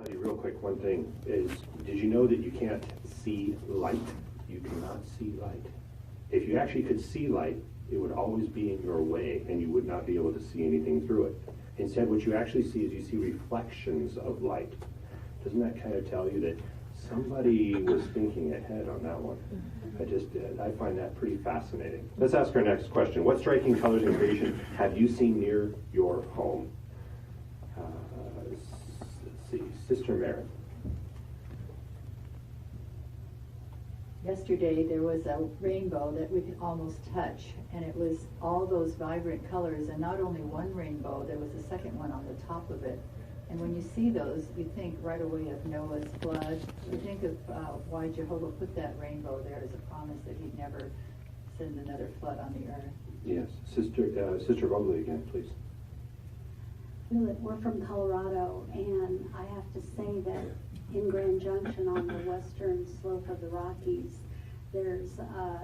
Tell you real quick, one thing is, did you know that you can't see light? You cannot see light. If you actually could see light, it would always be in your way and you would not be able to see anything through it. Instead, what you actually see is you see reflections of light. Doesn't that kind of tell you that somebody was thinking ahead on that one? I find that pretty fascinating. Let's ask our next question. What striking colors in creation have you seen near your home? Let's see, Sister Mary. Yesterday there was a rainbow that we could almost touch, and it was all those vibrant colors, and not only one rainbow, there was a second one on the top of it. And when you see those, you think right away of Noah's flood. You think of why Jehovah put that rainbow there as a promise that he'd never send another flood on the earth. Yes, Sister Robley again, please. We're from Colorado, and I have to say that in Grand Junction on the western slope of the Rockies, there's a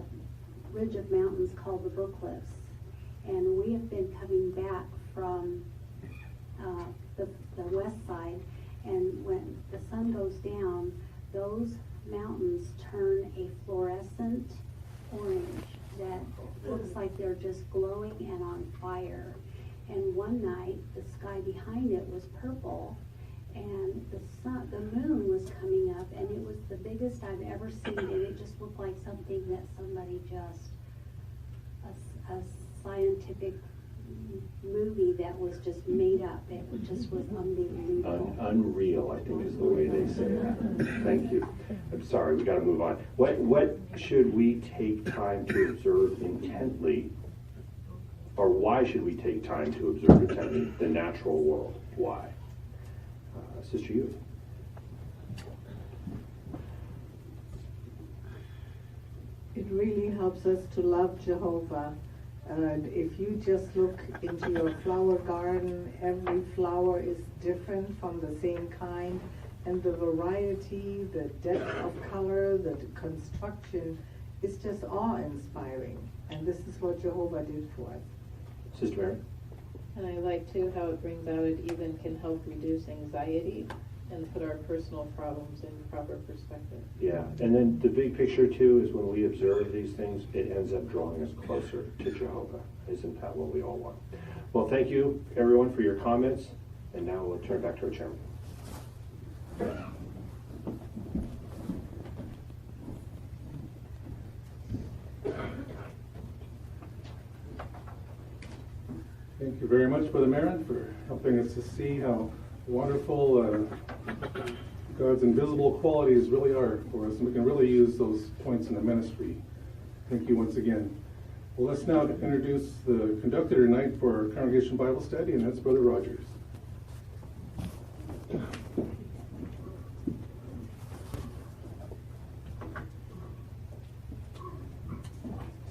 ridge of mountains called the Brookcliffs, and we have been coming back from the west side, and when the sun goes down, those mountains turn a fluorescent orange that looks like they're just glowing and on fire. And one night, the sky behind it was purple, and the moon was coming up, and it was the biggest I've ever seen, and it just looked like something that somebody a scientific movie that was just made up. It just was unbelievable. Unreal, I think is the way they say that. Thank you. I'm sorry, we got to move on. What should we take time to observe intently, or why should we take time to observe intently the natural world? Why? Sister Yu. It really helps us to love Jehovah. If you just look into your flower garden, every flower is different from the same kind, and the variety, the depth of color, the construction is just awe-inspiring. And this is what Jehovah did for us. Sister Mary? And I like too how it brings out it even can help reduce anxiety and put our personal problems in proper perspective. Yeah, and then the big picture too is when we observe these things, it ends up drawing us closer to Jehovah. Isn't that what we all want? Well, thank you everyone for your comments, and now we'll turn back to our chairman. Thank you very much, Brother Marin, for helping us to see how wonderful God's invisible qualities really are for us, and we can really use those points in the ministry. Thank you once again. Well, let's now introduce the conductor tonight for our Congregation Bible Study, and that's Brother Rogers.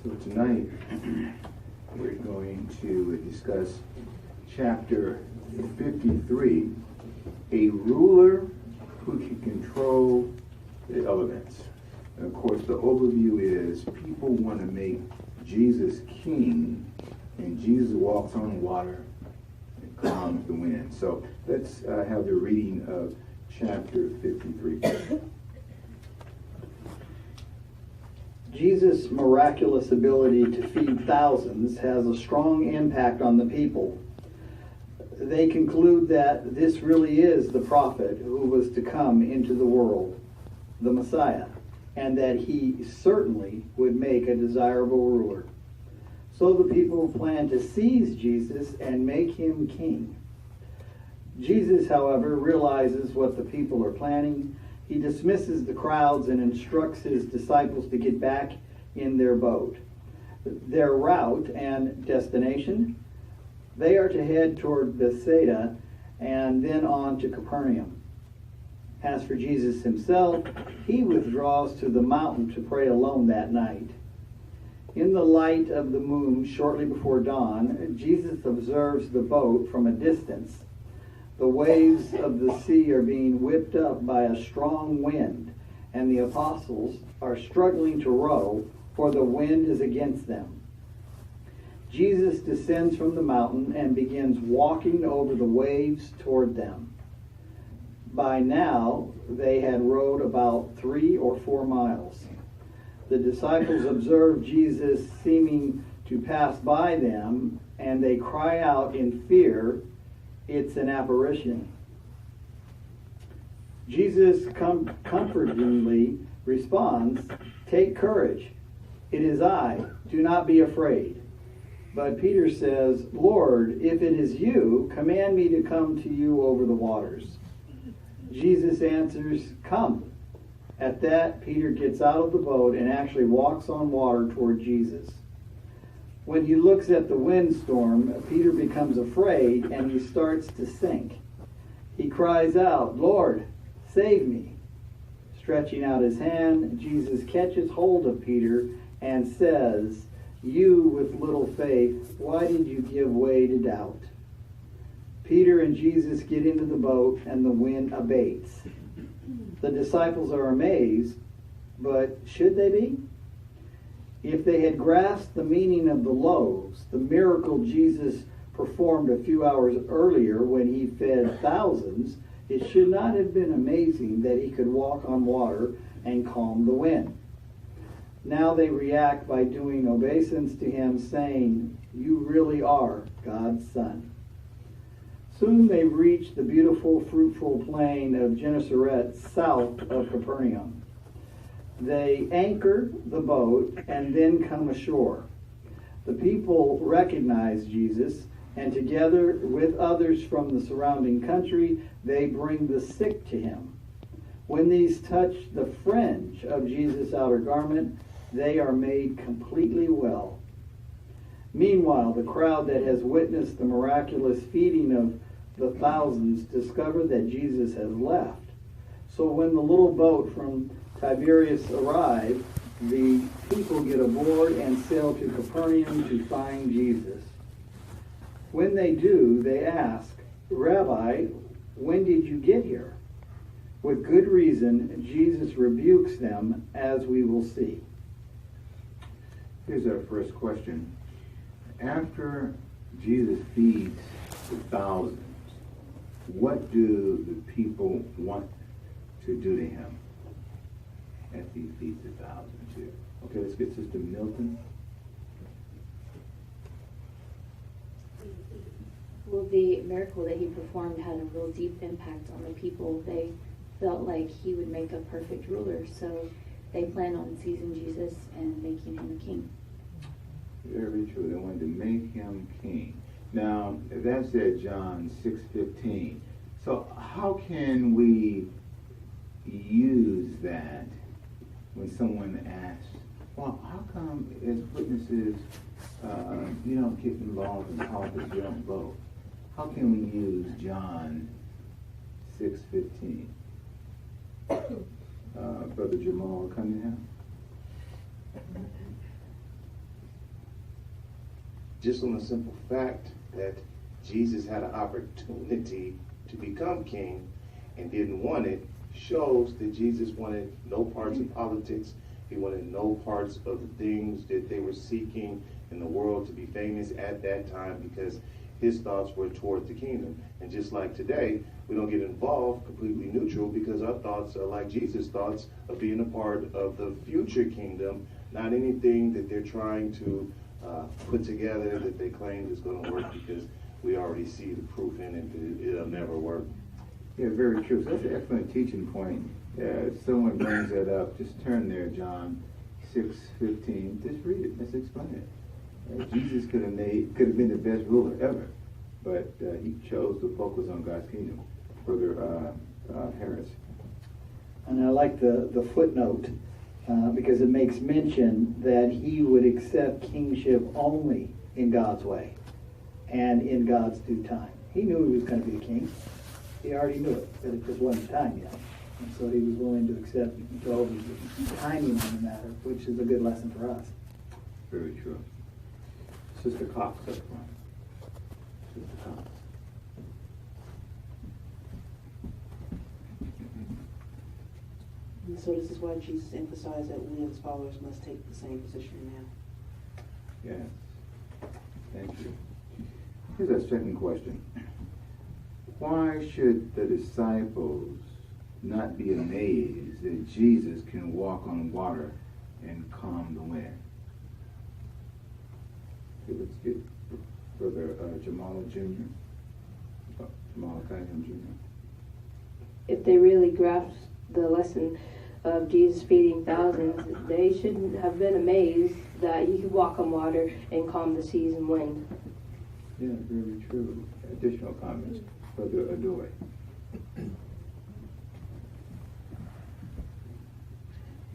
So tonight, we're going to discuss chapter 53, a ruler who can control the elements. And of course, the overview is people want to make Jesus king, and Jesus walks on water and calms the wind. So let's have the reading of chapter 53. Jesus' miraculous ability to feed thousands has a strong impact on the people. They conclude that this really is the prophet who was to come into the world, the Messiah, and that he certainly would make a desirable ruler. So the people plan to seize Jesus and make him king. Jesus, however, realizes what the people are planning. He dismisses the crowds and instructs his disciples to get back in their boat. Their route and destination, they are to head toward Bethsaida and then on to Capernaum. As for Jesus himself, he withdraws to the mountain to pray alone that night. In the light of the moon shortly before dawn, Jesus observes the boat from a distance. The waves of the sea are being whipped up by a strong wind, and the apostles are struggling to row, for the wind is against them. Jesus descends from the mountain and begins walking over the waves toward them. By now, they had rowed about 3 or 4 miles. The disciples observed Jesus seeming to pass by them, and they cry out in fear, "It's an apparition." Jesus comfortingly responds, "Take courage. It is I. Do not be afraid." But Peter says, "Lord, if it is you, command me to come to you over the waters." Jesus answers, "Come." At that, Peter gets out of the boat and actually walks on water toward Jesus. When he looks at the windstorm, Peter becomes afraid and he starts to sink. He cries out, "Lord, save me." Stretching out his hand, Jesus catches hold of Peter and says, "You with little faith, why did you give way to doubt?" Peter and Jesus get into the boat and the wind abates. The disciples are amazed, but should they be? If they had grasped the meaning of the loaves, the miracle Jesus performed a few hours earlier when he fed thousands, it should not have been amazing that he could walk on water and calm the wind. Now they react by doing obeisance to him, saying, "You really are God's Son." Soon they reach the beautiful, fruitful plain of Gennesaret, south of Capernaum. They anchor the boat and then come ashore. The people recognize Jesus, and together with others from the surrounding country, they bring the sick to him. When these touch the fringe of Jesus' outer garment, they are made completely well. Meanwhile, the crowd that has witnessed the miraculous feeding of the thousands discover that Jesus has left. So when the little boat from Tiberias arrived, the people get aboard and sail to Capernaum to find Jesus. When they do, they ask, "Rabbi, when did you get here?" With good reason, Jesus rebukes them, as we will see. Here's our first question. After Jesus feeds the thousands, what do the people want to do to him after he feeds the thousands here? Okay, let's get Sister Milton. Well, the miracle that he performed had a real deep impact on the people. They felt like he would make a perfect ruler, so they planned on seizing Jesus and making him king. Very true. They wanted to make him king. Now, that's at John 6:15. So how can we use that when someone asks, well, how come as witnesses you don't get involved in politics, you don't vote? How can we use John 6:15? Brother Jamal Cunningham? Just on the simple fact that Jesus had an opportunity to become king and didn't want it shows that Jesus wanted no parts of politics. He wanted no parts of the things that they were seeking in the world to be famous at that time, because his thoughts were toward the kingdom. And just like today, we don't get involved completely neutral, because our thoughts are like Jesus' thoughts of being a part of the future kingdom, not anything that they're trying to put together that they claim is going to work, because we already see the proof in it that it'll never work. Yeah, very true. So that's an excellent teaching point. If someone brings that up, just turn there, John 6:15. Just read it. Let's explain it. Jesus could have been the best ruler ever, but he chose to focus on God's kingdom. Brother Harris. And I like the footnote because it makes mention that he would accept kingship only in God's way and in God's due time. He knew he was going to be a king. He already knew it, but it just wasn't time yet. And so he was willing to accept Jehovah's timing on the matter, which is a good lesson for us. Very true. Sister Cox up front. Sister Cox. And so this is why Jesus emphasized that we as followers must take the same position now. Yes. Thank you. Here's our second question. Why should the disciples not be amazed that Jesus can walk on water and calm the wind? Okay, let's get Brother Jamal Jr. Jamal Cunningham Jr. If they really grasped the lesson of Jesus feeding thousands, they shouldn't have been amazed that he could walk on water and calm the seas and wind. Yeah, very true. Additional comments, Brother Adoy.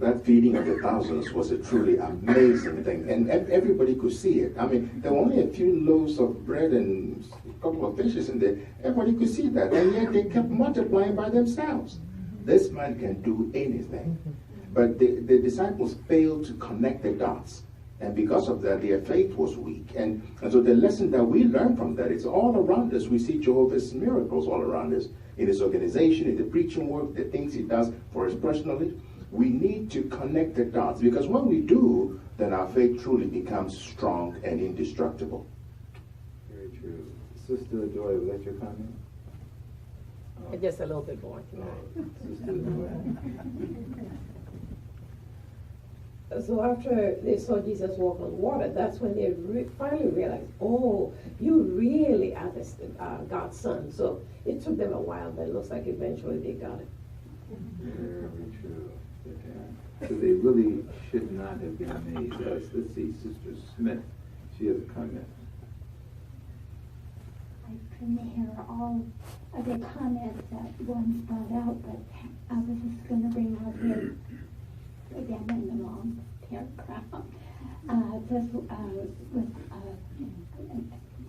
That feeding of the thousands was a truly amazing thing, and everybody could see it. I mean, there were only a few loaves of bread and a couple of fishes in there. Everybody could see that, and yet they kept multiplying by themselves. This man can do anything. But the disciples failed to connect the dots, and because of that, their faith was weak. And so the lesson that we learn from that is all around us. We see Jehovah's miracles all around us, in his organization, in the preaching work, the things he does for us personally. We need to connect the dots, because when we do, then our faith truly becomes strong and indestructible. Very true. Sister Joy, was that your comment? Just a little bit more tonight. Sister Joy. So after they saw Jesus walk on water, that's when they finally realized, oh, you really are God's son. So it took them a while, but it looks like eventually they got it. Very true. Okay. So they really should not have been amazed. Let's see, Sister Smith. She has a comment. I couldn't hear all of the comments that one brought out, but I was just going to bring up here, again in the wrong paragraph, just with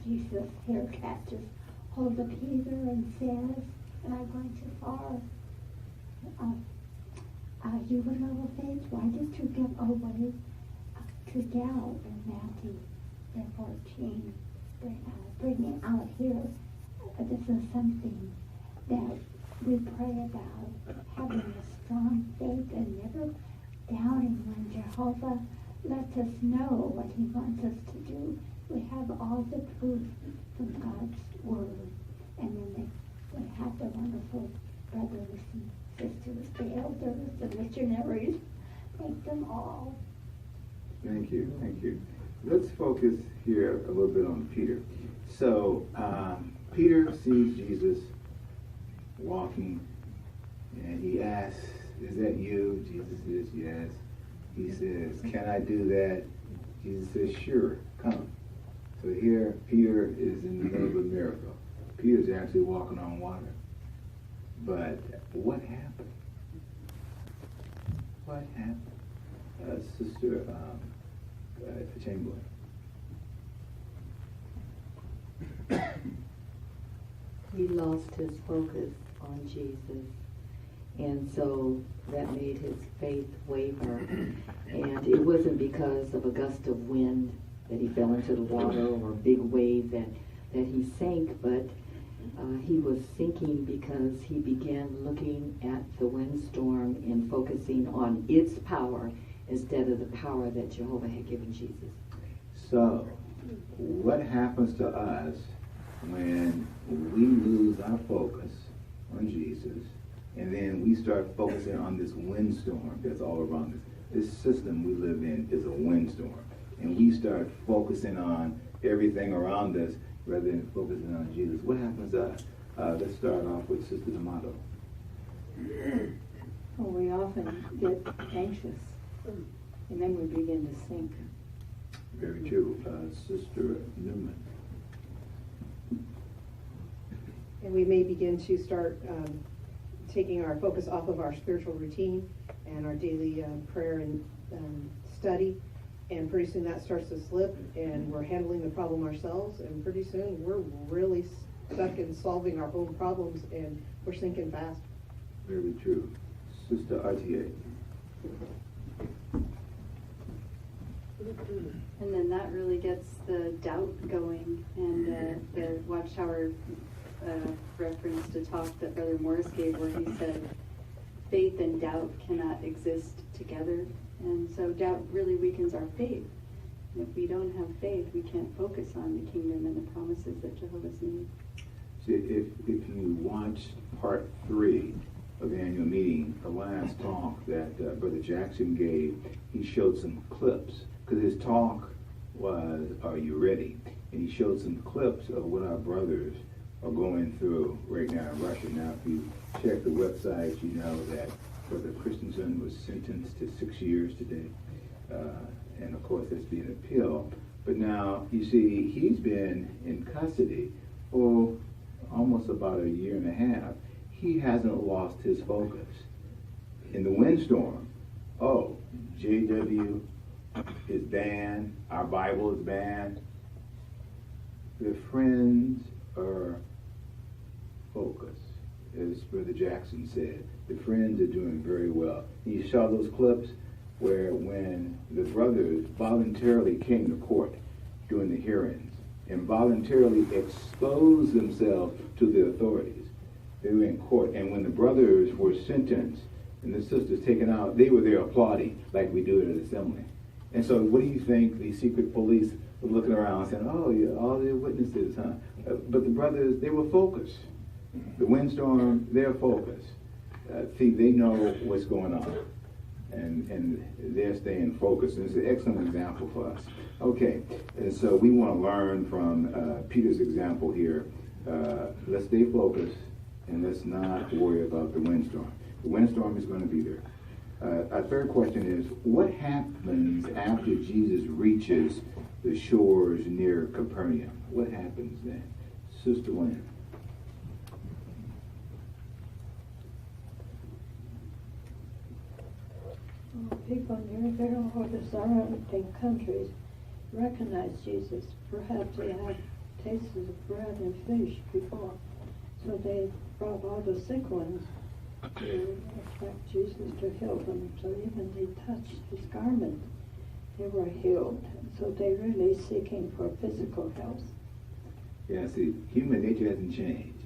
Jesus here catches hold of Peter and says, "Am I going too far? You were little faith, why did you give away to doubt?" In Matthew 14, bringing out here, this is something that we pray about, having a strong faith and never doubting when Jehovah lets us know what he wants us to do. We have all the proof from God's word, and then we have the wonderful brothers and sisters, the elders, the missionaries. Thank them all. Thank you, thank you. Let's focus here a little bit on Peter. So, Peter sees Jesus walking, and he asks, "Is that you?" Jesus says, "Yes." He says, "Can I do that?" Jesus says, "Sure, come." So here, Peter is in the middle of a miracle. Peter's actually walking on water. But what happened? What happened? Sister Chamberlain. He lost his focus on Jesus, and so that made his faith waver. And it wasn't because of a gust of wind that he fell into the water or a big wave that he sank, but he was sinking because he began looking at the windstorm and focusing on its power instead of the power that Jehovah had given Jesus. So, what happens to us when we lose our focus on Jesus and then we start focusing on this windstorm that's all around us? This system we live in is a windstorm, and we start focusing on everything around us rather than focusing on Jesus. What happens to us? Let's start off with Sister D'Amato. Well, we often get anxious, and then we begin to sink. Very true. Sister Newman. And we may begin to start taking our focus off of our spiritual routine and our daily prayer and study, and pretty soon that starts to slip, and we're handling the problem ourselves, and pretty soon we're really stuck in solving our own problems, and we're sinking fast. Very true. Sister RTA. And then that really gets the doubt going, and the Watchtower reference to talk that Brother Morris gave, where he said faith and doubt cannot exist together, and so doubt really weakens our faith. And if we don't have faith, we can't focus on the kingdom and the promises that Jehovah's made. See, if you watched part 3 of the annual meeting, Jackson gave, he showed some clips, because his talk was, "Are you ready?" And he showed some clips of what our brothers are going through right now in Russia. Now, if you check the website, you know that Brother Christensen was sentenced to 6 years today. And of course, it's being appealed. But now, you see, he's been in custody for almost about a year and a half. He hasn't lost his focus. In the windstorm, JW is banned, our Bible is banned. The Friends are focused, as Brother Jackson said. The Friends are doing very well. You saw those clips where when the brothers voluntarily came to court during the hearings and voluntarily exposed themselves to the authorities. They were in court, and when the brothers were sentenced and the sisters taken out, they were there applauding like we do at an assembly. And so what do you think the secret police were looking around saying, "Oh, yeah, all the witnesses, huh?" But the brothers, they were focused. The windstorm, they're focused. See, they know what's going on. And they're staying focused. And it's an excellent example for us. Okay, and so we want to learn from Peter's example here. Let's stay focused and let's not worry about the windstorm. The windstorm is going to be there. Our third question is, what happens after Jesus reaches the shores near Capernaum? What happens then? Sister Lynn. People near there or the surrounding countries recognize Jesus. Perhaps they had tasted of bread and fish before, so they brought all the sick ones to expect Jesus to heal them. So even they touched his garment, they were healed. So they're really seeking for physical health. Yeah, see, human nature hasn't changed.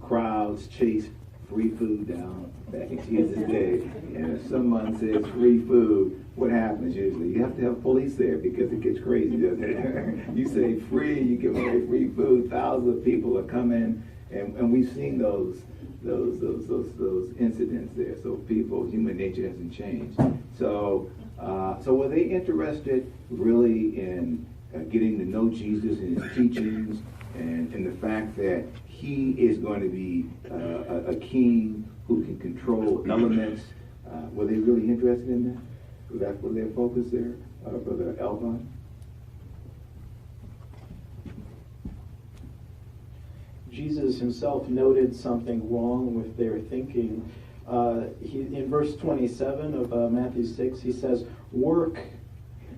Crowds chase free food down back in Jesus' day. And if someone says free food, what happens usually? You have to have police there because it gets crazy, doesn't it? You say free, you give away free food, thousands of people are coming, and we've seen those incidents there. So human nature hasn't changed. So were they interested really in getting to know Jesus and his teachings and the fact that he is going to be a king who can control elements? Were they really interested in that? Was that for their focus there, Brother Elvon? Jesus himself noted something wrong with their thinking. In verse 27 of Matthew 6, he says, "Work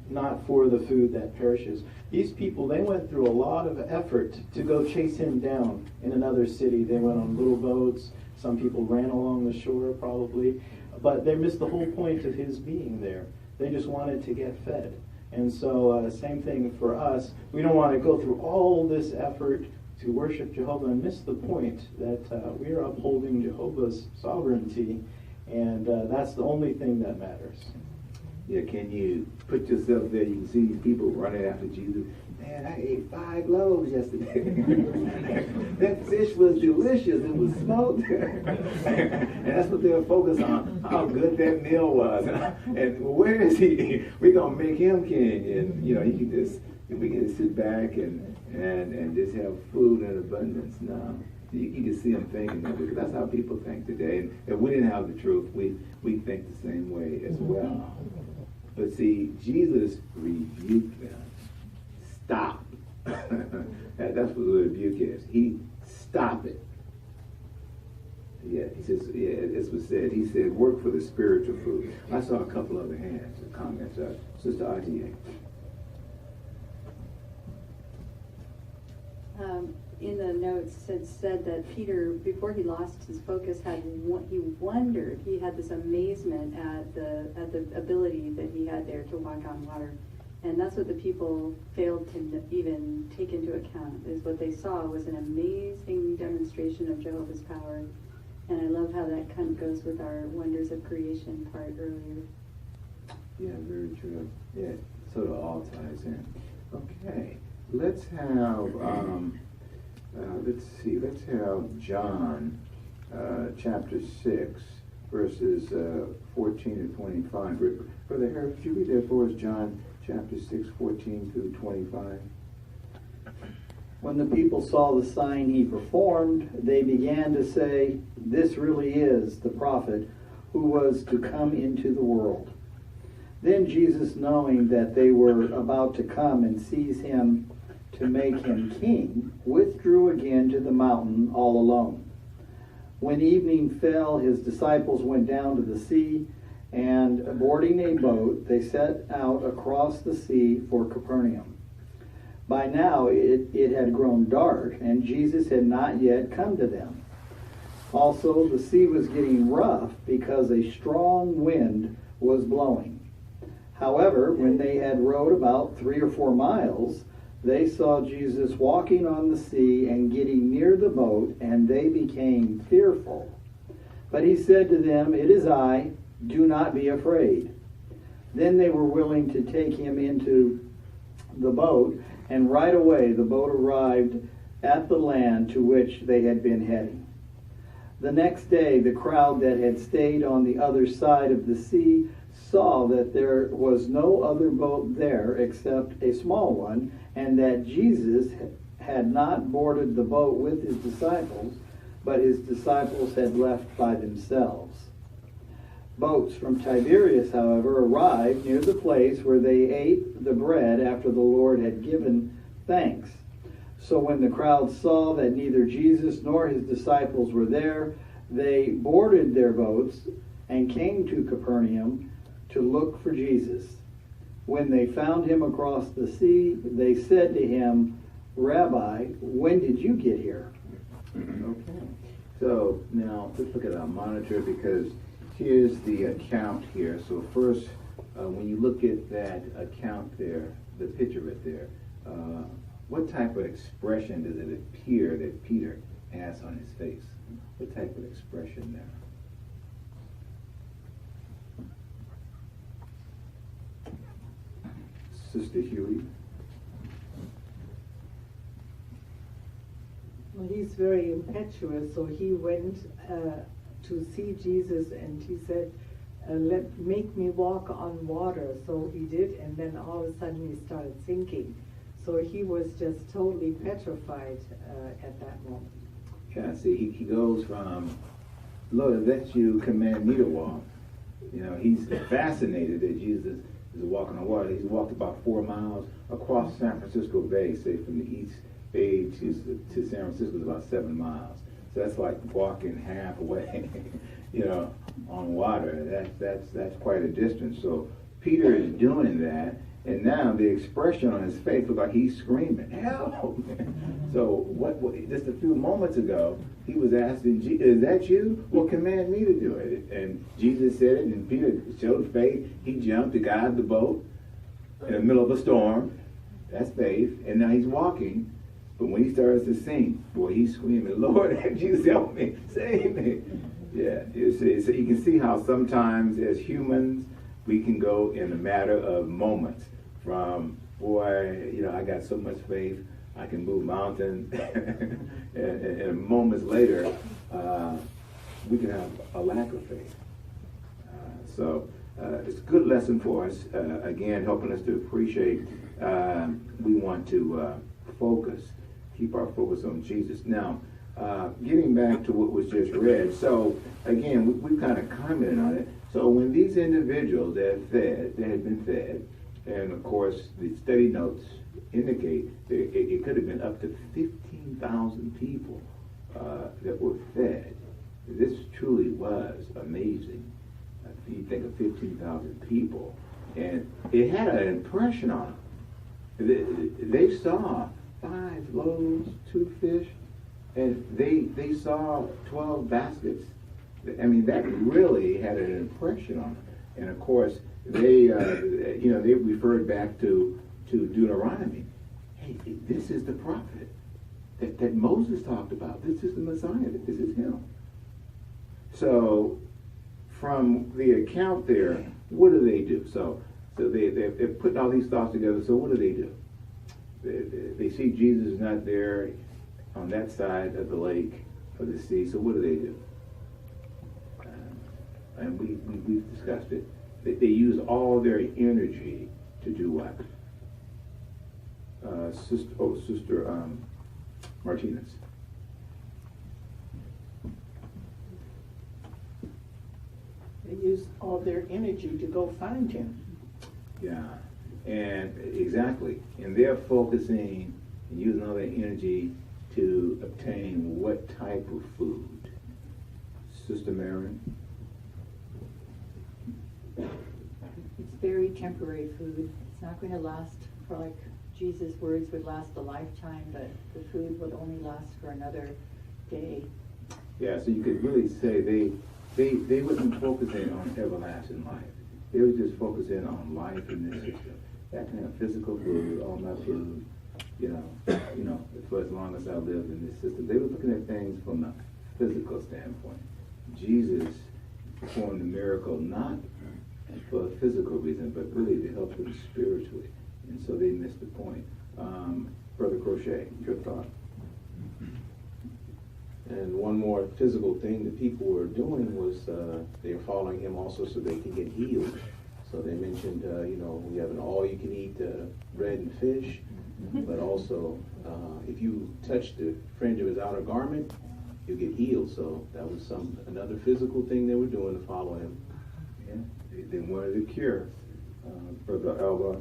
not for the food that perishes." These people, they went through a lot of effort to go chase him down in another city. They went on little boats. Some people ran along the shore probably. But they missed the whole point of his being there. They just wanted to get fed. And so same thing for us. We don't want to go through all this effort to worship Jehovah and miss the point that we are upholding Jehovah's sovereignty. And that's the only thing that matters. Yeah, can you put yourself there? You can see these people running after Jesus. Man, I ate 5 loaves yesterday. That fish was delicious. It was smoked. And that's what they were focused on, how good that meal was. And where is he? We're going to make him king. And, we can just sit back and just have food in abundance. No. You can see them thinking that, because that's how people think today. And if we didn't have the truth, we think the same way as well. But see, Jesus rebuked them. Stop. That's what the rebuke is. Stop it. Yeah, he says, as was said, he said, work for the spiritual food. I saw a couple other hands and comments. Sister RTA. In the notes, it said that Peter, before he lost his focus, he wondered. He had this amazement at the ability that he had there to walk on water, and that's what the people failed to even take into account. Is what they saw was an amazing demonstration of Jehovah's power, and I love how that kind of goes with our wonders of creation part earlier. Yeah, very true. Yeah, sort of all ties in. Okay, let's have. Let's have John chapter 6. verses 14 to 25. Brother Harris, could you read that for us, John chapter 6, 14 through 25? When the people saw the sign he performed, they began to say, "This really is the prophet who was to come into the world." Then Jesus, knowing that they were about to come and seize him to make him king, withdrew again to the mountain all alone. When evening fell, his disciples went down to the sea, and boarding a boat, they set out across the sea for Capernaum. By now it had grown dark, and Jesus had not yet come to them. Also, the sea was getting rough because a strong wind was blowing. However, when they had rowed about 3 or 4 miles, they saw Jesus walking on the sea and getting near the boat, and they became fearful. But he said to them, "It is I, do not be afraid." Then they were willing to take him into the boat, and right away the boat arrived at the land to which they had been heading. The next day, the crowd that had stayed on the other side of the sea saw that there was no other boat there except a small one, and that Jesus had not boarded the boat with his disciples, but his disciples had left by themselves. Boats from Tiberias, however, arrived near the place where they ate the bread after the Lord had given thanks. So when the crowd saw that neither Jesus nor his disciples were there, they boarded their boats and came to Capernaum to look for Jesus. When they found him across the sea, they said to him, "Rabbi, when did you get here?" Okay. So now let's look at our monitor, because here's the account here. So first, when you look at that account there, the picture right there, what type of expression does it appear that Peter has on his face? What type of expression there? Sister Huey? Well, he's very impetuous, so he went to see Jesus, and he said, make me walk on water. So he did, and then all of a sudden he started sinking. So he was just totally petrified at that moment. Yeah, see, he goes from, "Lord, if that's you, command me to walk." You know, he's fascinated that Jesus is walking on water. He's walked about 4 miles across San Francisco Bay, say from the East Bay to San Francisco is about 7 miles. So that's like walking halfway, you know, on water. That's quite a distance. So Peter is doing that, and now the expression on his face looks like he's screaming, "Help!" So what just a few moments ago, he was asking, "Is that you? Well, command me to do it." And Jesus said it, and Peter showed faith. He jumped to guide the boat in the middle of a storm. That's faith. And now he's walking. But when he starts to sing, boy, he's screaming, "Lord, Jesus, help me, save me." Yeah, you see, so you can see how sometimes as humans, we can go in a matter of moments from, boy, you know, I got so much faith, I can move mountains, and moments later, we can have a lack of faith. So it's a good lesson for us, again, helping us to appreciate, we want to focus, keep our focus on Jesus. Now, getting back to what was just read, so again, we kind of commented on it. So when these individuals that had been fed, and of course the study notes indicate that it could have been up to 15,000 people that were fed. This truly was amazing. You think of 15,000 people, and it had an impression on them. They saw 5 loaves, 2 fish, and they saw 12 baskets. I mean, that really had an impression on them. And of course, they referred back to Deuteronomy. Hey, this is the prophet that Moses talked about. This is the Messiah. This is him. So, from the account there, what do? So they're putting all these thoughts together. So what do? They see Jesus not there on that side of the lake or the sea. So what do? and we've discussed it, they use all their energy to do what? Sister Martinez. They use all their energy to go find him. Yeah, and exactly. And they're focusing and using all their energy to obtain what type of food? Sister Marion? It's very temporary food. It's not going to last for, like Jesus' words would last a lifetime, but the food would only last for another day. Yeah, so you could really say they wasn't focusing on everlasting life. They were just focusing on life in this system. That kind of physical food, all my food, you know, for as long as I lived in this system. They were looking at things from a physical standpoint. Jesus performed the miracle not for a physical reason, but really to help them spiritually. And so they missed the point. Brother Crochet, your thought? And one more physical thing that people were doing was they were following him also so they can get healed. So they mentioned, we have an all-you-can-eat bread and fish, but also if you touch the fringe of his outer garment, you get healed. So that was another physical thing they were doing to follow him. Yeah, they wanted a cure. Brother Alba?